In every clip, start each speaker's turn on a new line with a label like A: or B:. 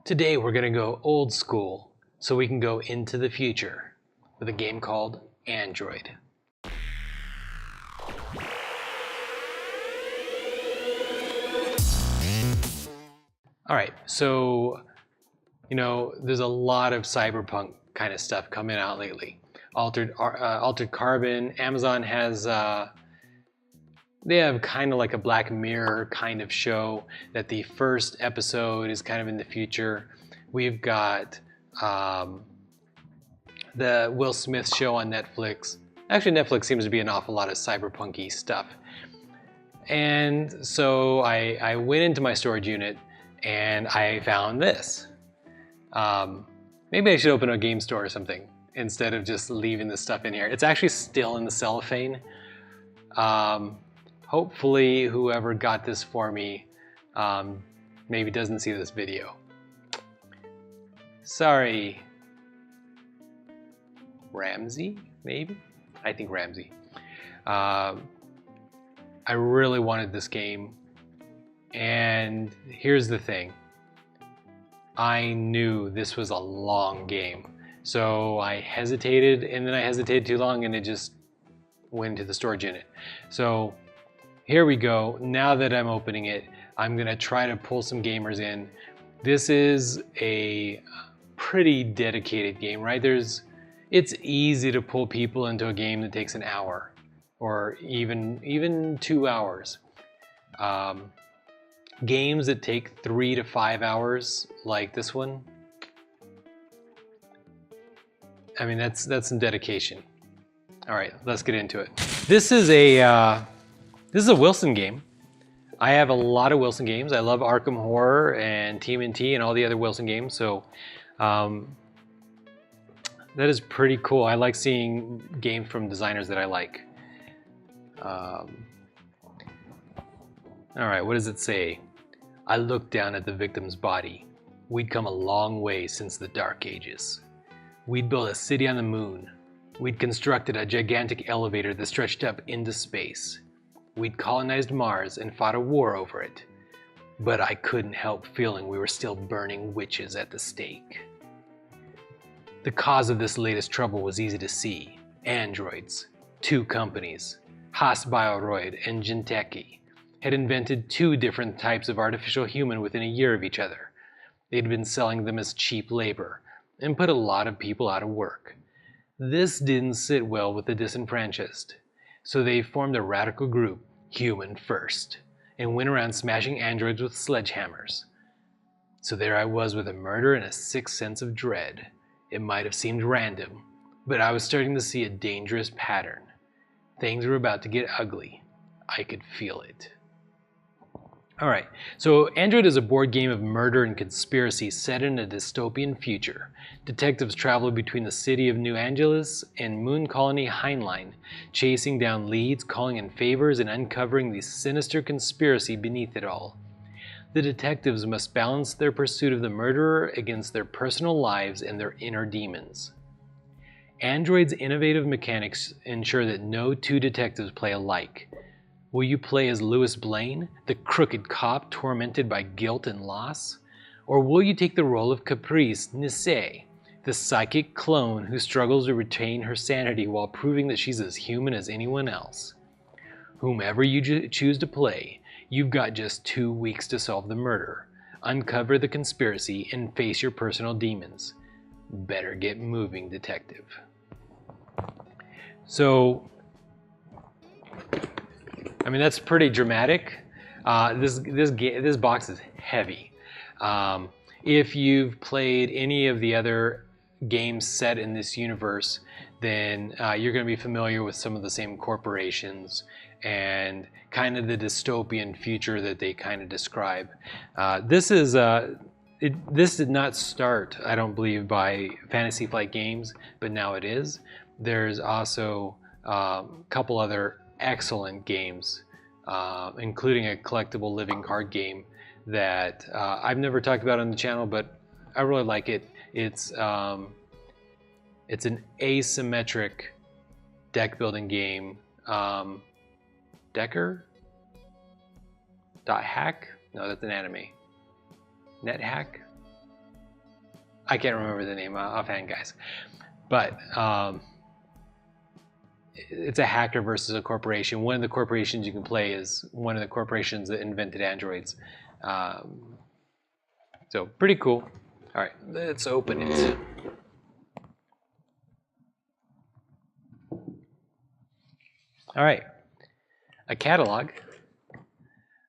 A: Today we're going to go old school so we can go into the future with a game called Android. Alright, so there's a lot of cyberpunk kind of stuff coming out lately. Altered Carbon, Amazon has they have kind of like a Black Mirror kind of show that the first episode is kind of in the future. We've got the Will Smith show on Netflix. Actually, Netflix seems to be an awful lot of cyberpunk-y stuff. And so I went into my storage unit and I found this. Maybe I should open a game store or something instead of just leaving this stuff in here. It's actually still in the cellophane. Hopefully whoever got this for me maybe doesn't see this video. Sorry. Ramsey, maybe? I think Ramsey. I really wanted this game, and here's the thing. I knew this was a long game, so I hesitated, and then I hesitated too long, and it just went into the storage unit. So here we go. Now that I'm opening it, I'm gonna try to pull some gamers in. This is a pretty dedicated game, right? It's easy to pull people into a game that takes an hour or even 2 hours. Games that take 3 to 5 hours, like this one, I mean, that's some dedication. All right, let's get into it. This is a Wilson game. I have a lot of Wilson games. I love Arkham Horror and TMNT and all the other Wilson games, so that is pretty cool. I like seeing games from designers that I like. All right, what does it say? I looked down at the victim's body. We'd come a long way since the Dark Ages. We'd built a city on the moon. We'd constructed a gigantic elevator that stretched up into space. We'd colonized Mars and fought a war over it. But I couldn't help feeling we were still burning witches at the stake. The cause of this latest trouble was easy to see. Androids. 2 companies, Haas Bioroid and Genteki, had invented 2 different types of artificial human within a year of each other. They'd been selling them as cheap labor and put a lot of people out of work. This didn't sit well with the disenfranchised, so they formed a radical group, Human First, and went around smashing androids with sledgehammers. So there I was with a murder and a sixth sense of dread. It might have seemed random, but I was starting to see a dangerous pattern. Things were about to get ugly. I could feel it. Alright, so Android is a board game of murder and conspiracy set in a dystopian future. Detectives travel between the city of New Angeles and moon colony Heinlein, chasing down leads, calling in favors, and uncovering the sinister conspiracy beneath it all. The detectives must balance their pursuit of the murderer against their personal lives and their inner demons. Android's innovative mechanics ensure that no 2 detectives play alike. Will you play as Louis Blaine, the crooked cop tormented by guilt and loss? Or will you take the role of Caprice Nisset, the psychic clone who struggles to retain her sanity while proving that she's as human as anyone else? Whomever you choose to play, you've got just 2 weeks to solve the murder, uncover the conspiracy, and face your personal demons. Better get moving, detective. So, I mean, that's pretty dramatic. This box is heavy. If you've played any of the other games set in this universe, then you're going to be familiar with some of the same corporations and kind of the dystopian future that they kind of describe. This did not start, I don't believe, by Fantasy Flight Games, but now it is. There's also a couple other excellent games, including a collectible living card game that I've never talked about on the channel, but I really like it. It's an asymmetric deck building game. Decker? Hack? No, that's an anime. NetHack? I can't remember the name offhand, guys. But it's a hacker versus a corporation. One of the corporations you can play is one of the corporations that invented androids. So pretty cool. All right, let's open it. All right, a catalog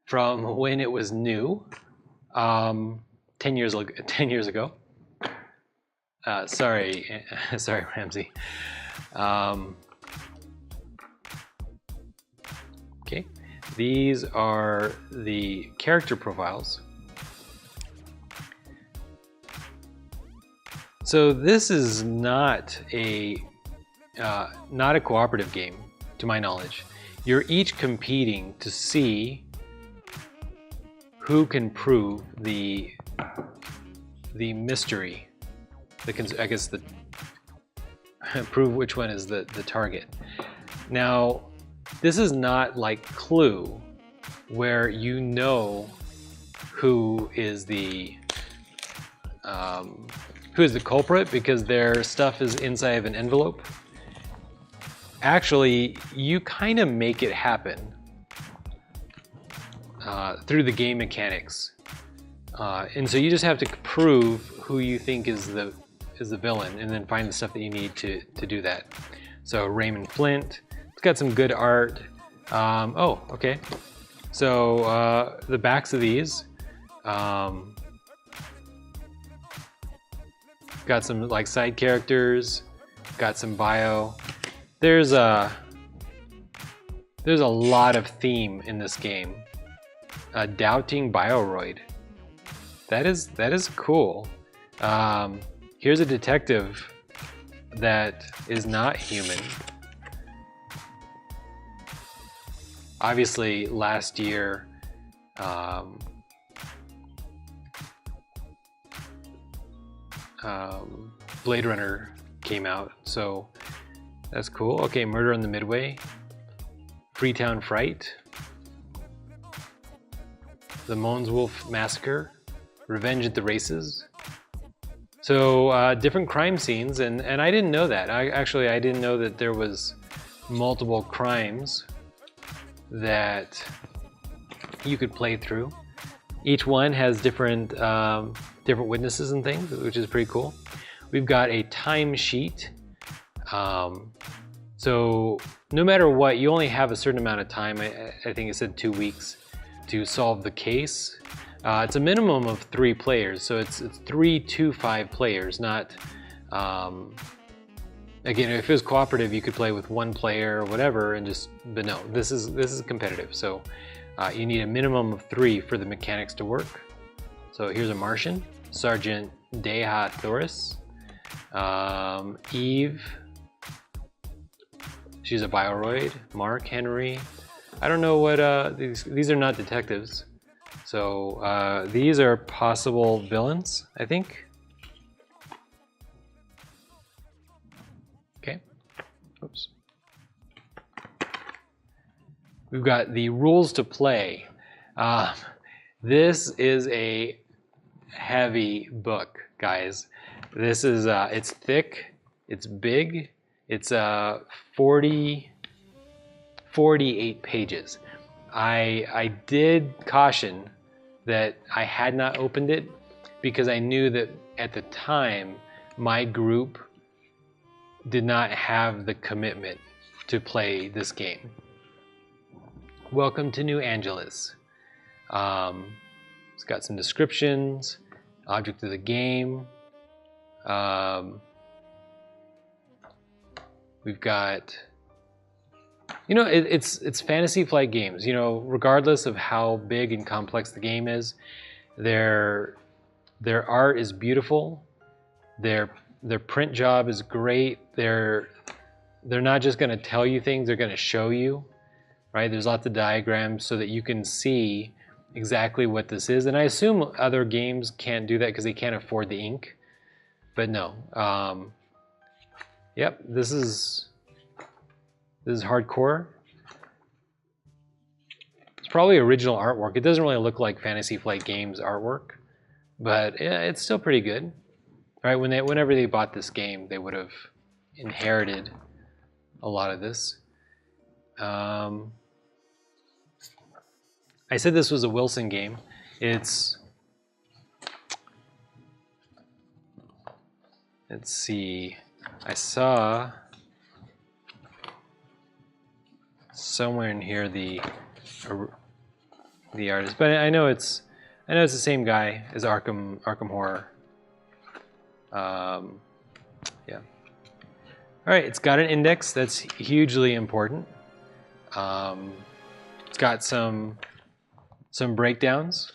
A: from when it was new, 10 years ago. Sorry, Ramsey. Okay, these are the character profiles. So this is not a cooperative game, to my knowledge. You're each competing to see who can prove the mystery. I guess prove which one is the target. Now, this is not like Clue, where you know who is the culprit because their stuff is inside of an envelope. Actually, you kind of make it happen through the game mechanics, and so you just have to prove who you think is the villain, and then find the stuff that you need to do that. So Raymond Flint, it's got some good art. Oh, okay. So the backs of these. Got some like side characters, got some bio. There's a lot of theme in this game. Doubting Bioroid. That is cool. Here's a detective that is not human. Obviously, last year, Blade Runner came out, so that's cool. Okay, Murder on the Midway, Freetown Fright, The Mons Wolf Massacre, Revenge at the Races. So different crime scenes, and I didn't know that. I didn't know that there was multiple crimes that you could play through. Each one has different witnesses and things, which is pretty cool. We've got a time sheet. So no matter what, you only have a certain amount of time. I think it said 2 weeks to solve the case. It's a minimum of 3 players, so it's 3 to 5 players. Not again, if it was cooperative, you could play with 1 player or whatever, and just. But no, this is competitive. So you need a minimum of 3 for the mechanics to work. So here's a Martian, Sergeant Deha Thoris, Eve. She's a Bioroid. Mark Henry. I don't know what these are not detectives. So these are possible villains, I think. Okay. Oops. We've got the rules to play. This is a heavy book, guys. This is it's thick, it's big, it's 48 pages. I did caution that I had not opened it because I knew that at the time my group did not have the commitment to play this game. Welcome to New Angeles. It's got some descriptions, object of the game. We've got, it's Fantasy Flight Games. Regardless of how big and complex the game is, their art is beautiful. Their print job is great. They're not just going to tell you things; they're going to show you. Right? There's lots of diagrams so that you can see exactly what this is. And I assume other games can't do that because they can't afford the ink. But no. Yep, this is hardcore. It's probably original artwork. It doesn't really look like Fantasy Flight Games artwork, but yeah, it's still pretty good. right? Whenever they bought this game, they would have inherited a lot of this. I said this was a Wilson game. It's, let's see, I saw somewhere in here the artist, but I know it's the same guy as Arkham Horror. Yeah. All right, it's got an index that's hugely important. It's got some breakdowns.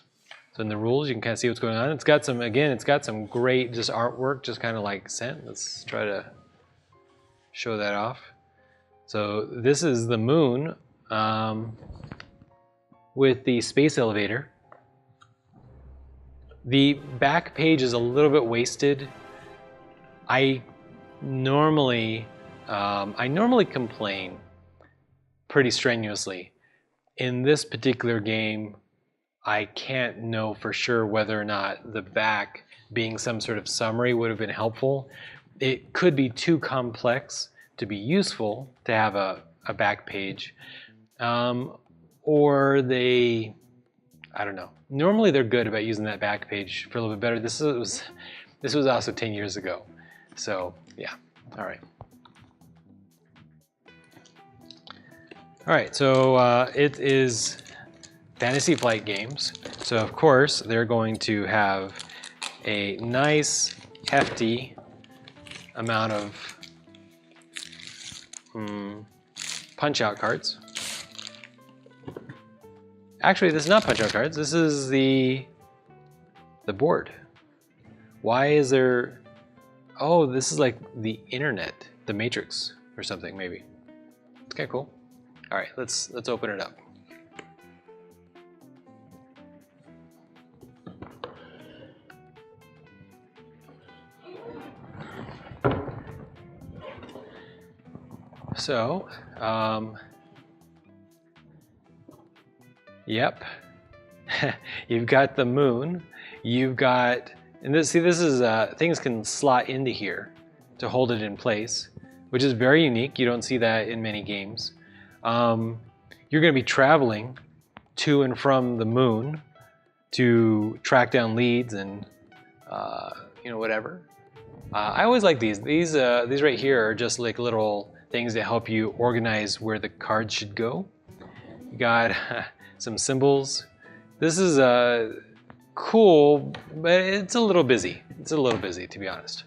A: So in the rules, you can kind of see what's going on. It's got some, again, it's got some great just artwork, just kind of like sent. Let's try to show that off. So this is the moon with the space elevator. The back page is a little bit wasted. I normally complain pretty strenuously. In this particular game, I can't know for sure whether or not the back being some sort of summary would have been helpful. It could be too complex to be useful to have a back page. Or they, I don't know. Normally they're good about using that back page for a little bit better. This was also 10 years ago. So yeah, all right. All right, so it is Fantasy Flight Games. So of course they're going to have a nice hefty amount of punch-out cards. Actually, this is not punch-out cards. This is the board. Why is there? Oh, this is like the internet, the Matrix or something maybe. It's kind of cool. All right, let's open it up. So, yep, you've got the moon. You've got, and this is things can slot into here to hold it in place, which is very unique. You don't see that in many games. You're going to be traveling to and from the moon to track down leads and whatever. I always like these. These right here are just like little things that help you organize where the cards should go. You got some symbols. This is cool, but it's a little busy. It's a little busy, to be honest.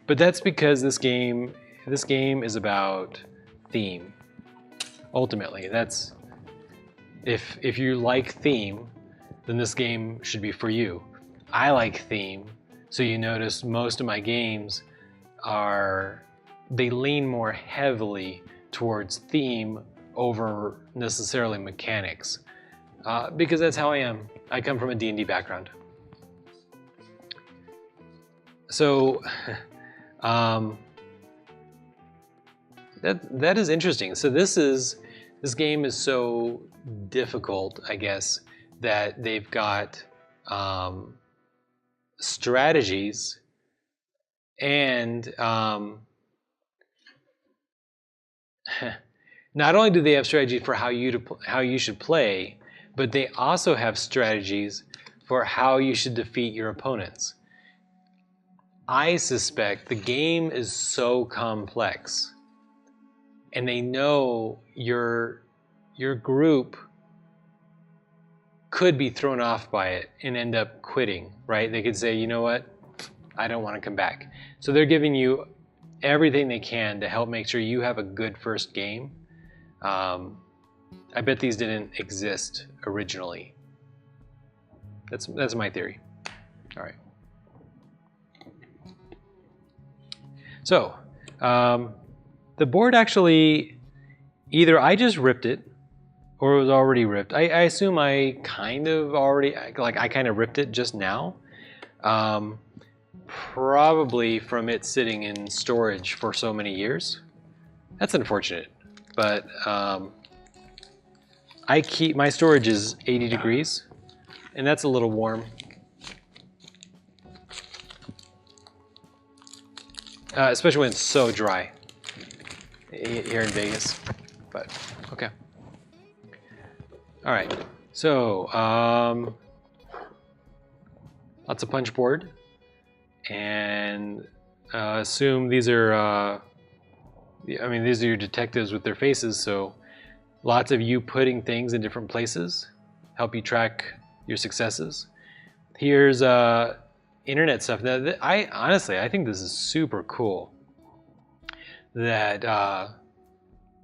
A: But that's because this game is about theme. Ultimately, that's if you like theme, then this game should be for you. I like theme, so you notice most of my games they lean more heavily towards theme over necessarily mechanics, because that's how I am. I come from a D&D background. So that is interesting. So this game is so difficult, I guess, that they've got strategies and not only do they have strategies for how you should play, but they also have strategies for how you should defeat your opponents. I suspect the game is so complex, and they know your group could be thrown off by it and end up quitting, right? They could say, you know what, I don't want to come back. So they're giving you everything they can to help make sure you have a good first game. I bet these didn't exist originally. That's my theory. All right. So the board actually, either I just ripped it or it was already ripped. I assume I kind of ripped it just now. Probably from it sitting in storage for so many years. That's unfortunate, but my storage is 80 degrees, and that's a little warm. especially when it's so dry here in Vegas. But okay. All right. So lots of punch board, and assume these are. I mean, these are your detectives with their faces. So lots of you putting things in different places help you track your successes. Here's internet stuff. That I think this is super cool. That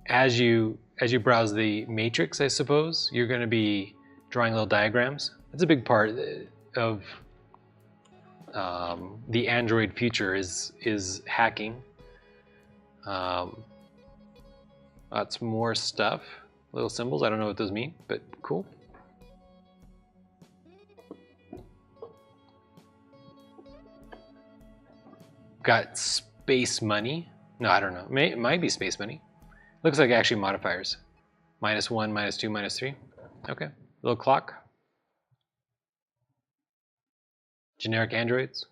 A: as you browse the matrix, I suppose you're going to be drawing little diagrams. That's a big part of the Android future is hacking. Lots more stuff. Little symbols. I don't know what those mean, but cool. Got space money. No, I don't know. It might be space money. Looks like actually modifiers. -1, -2, -3. Okay. Little clock. Generic androids.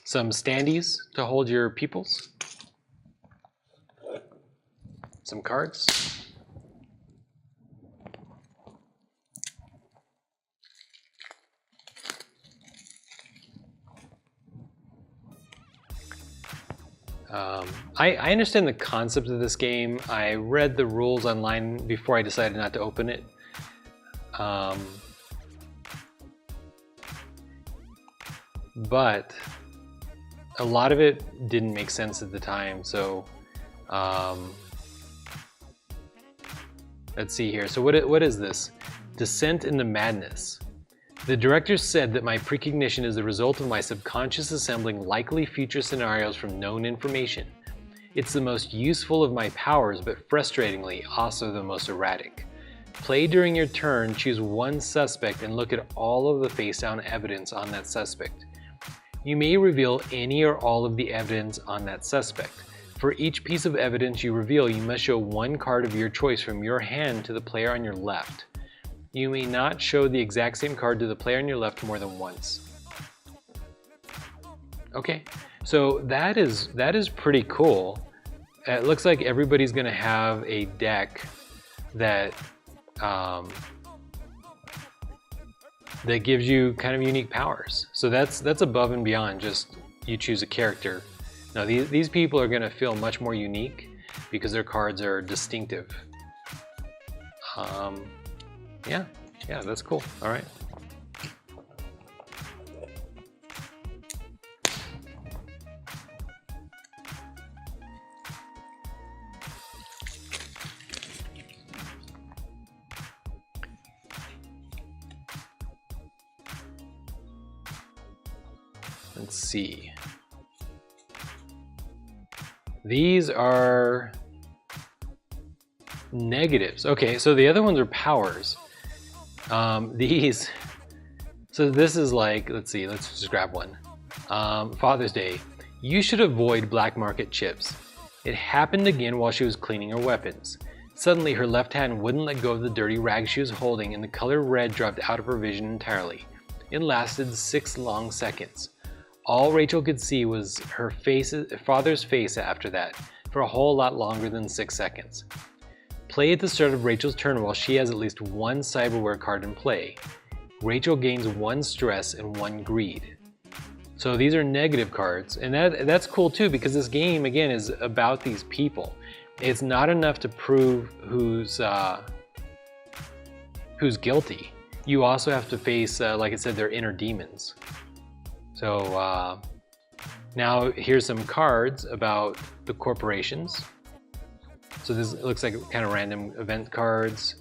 A: Some standees to hold your peoples. Some cards. I understand the concept of this game. I read the rules online before I decided not to open it. But a lot of it didn't make sense at the time, so let's see here. So what is this? Descent into Madness. The director said that my precognition is the result of my subconscious assembling likely future scenarios from known information. It's the most useful of my powers, but frustratingly, also the most erratic. Play during your turn, choose one suspect, and look at all of the face-down evidence on that suspect. You may reveal any or all of the evidence on that suspect. For each piece of evidence you reveal, you must show one card of your choice from your hand to the player on your left. You may not show the exact same card to the player on your left more than once. Okay, so that is pretty cool. It looks like everybody's gonna have a deck that that gives you kind of unique powers. So that's above and beyond just you choose a character. Now these people are gonna feel much more unique because their cards are distinctive. Yeah, that's cool. All right. Let's see. These are negatives. Okay, so the other ones are powers. So this is like, let's see, let's just grab one. Father's Day. You should avoid black market chips. It happened again while she was cleaning her weapons. Suddenly, her left hand wouldn't let go of the dirty rag she was holding, and the color red dropped out of her vision entirely. It lasted 6 long seconds. All Rachel could see was her father's face after that, for a whole lot longer than 6 seconds. Play at the start of Rachel's turn while she has at least one cyberware card in play. Rachel gains 1 stress and 1 greed. So these are negative cards, and that's cool too, because this game again is about these people. It's not enough to prove who's guilty. You also have to face, like I said, their inner demons. So now here's some cards about the corporations. So this looks like kind of random event cards.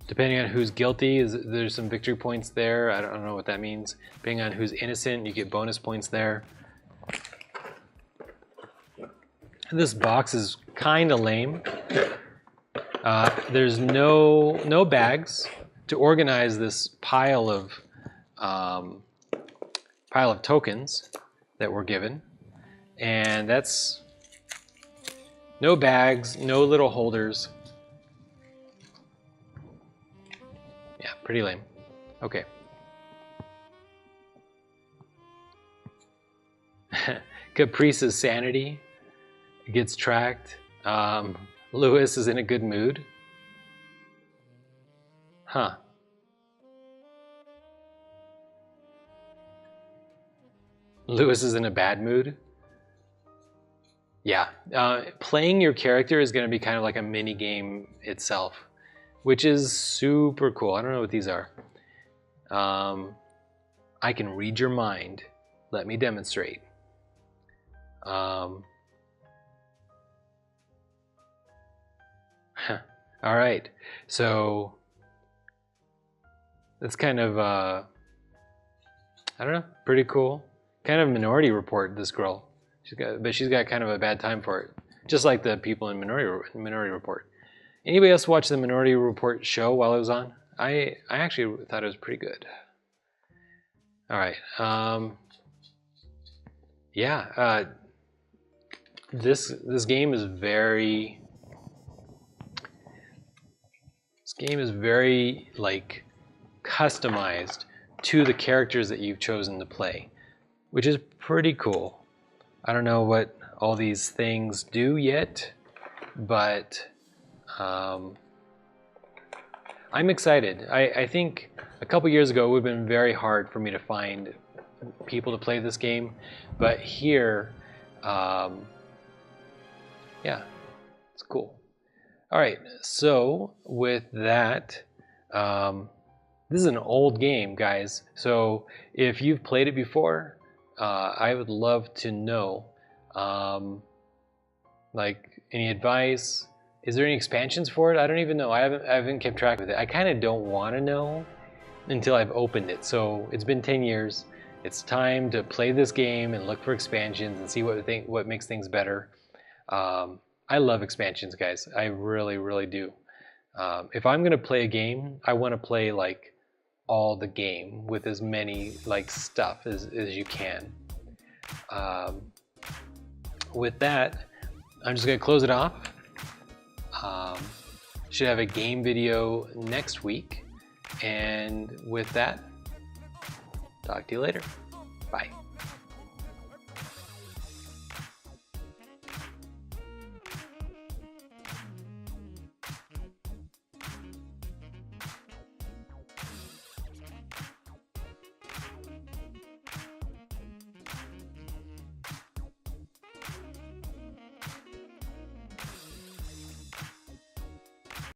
A: Depending on who's guilty, there's some victory points there. I don't know what that means. Depending on who's innocent, you get bonus points there. This box is kind of lame. There's no bags to organize this pile of tokens that we're given, and that's no bags, no little holders. Yeah, pretty lame. Okay. Caprice's sanity gets tracked. Lewis is in a good mood. Huh. Lewis is in a bad mood. Yeah, playing your character is going to be kind of like a mini game itself, which is super cool. I don't know what these are. I can read your mind. Let me demonstrate. All right, so that's kind of I don't know, pretty cool. Kind of Minority Report, this girl. But she's got kind of a bad time for it, just like the people in Minority Report. Anybody else watch the Minority Report show while it was on? I actually thought it was pretty good. All right. Yeah. This game is very. This game is very like customized to the characters that you've chosen to play, which is pretty cool. I don't know what all these things do yet, but I'm excited. I think a couple years ago it would have been very hard for me to find people to play this game, but here, yeah, it's cool. All right, so with that, this is an old game, guys. So if you've played it before, I would love to know, like, any advice. Is there any expansions for it? I don't even know. I haven't kept track of it. I kind of don't want to know until I've opened it. So it's been 10 years. It's time to play this game and look for expansions and see what makes things better. I love expansions, guys. I really, really do. If I'm gonna play a game, I want to play like all the game with as many like stuff as you can. With that, I'm just gonna close it off. Should have a game video next week, and with that, talk to you later. Bye.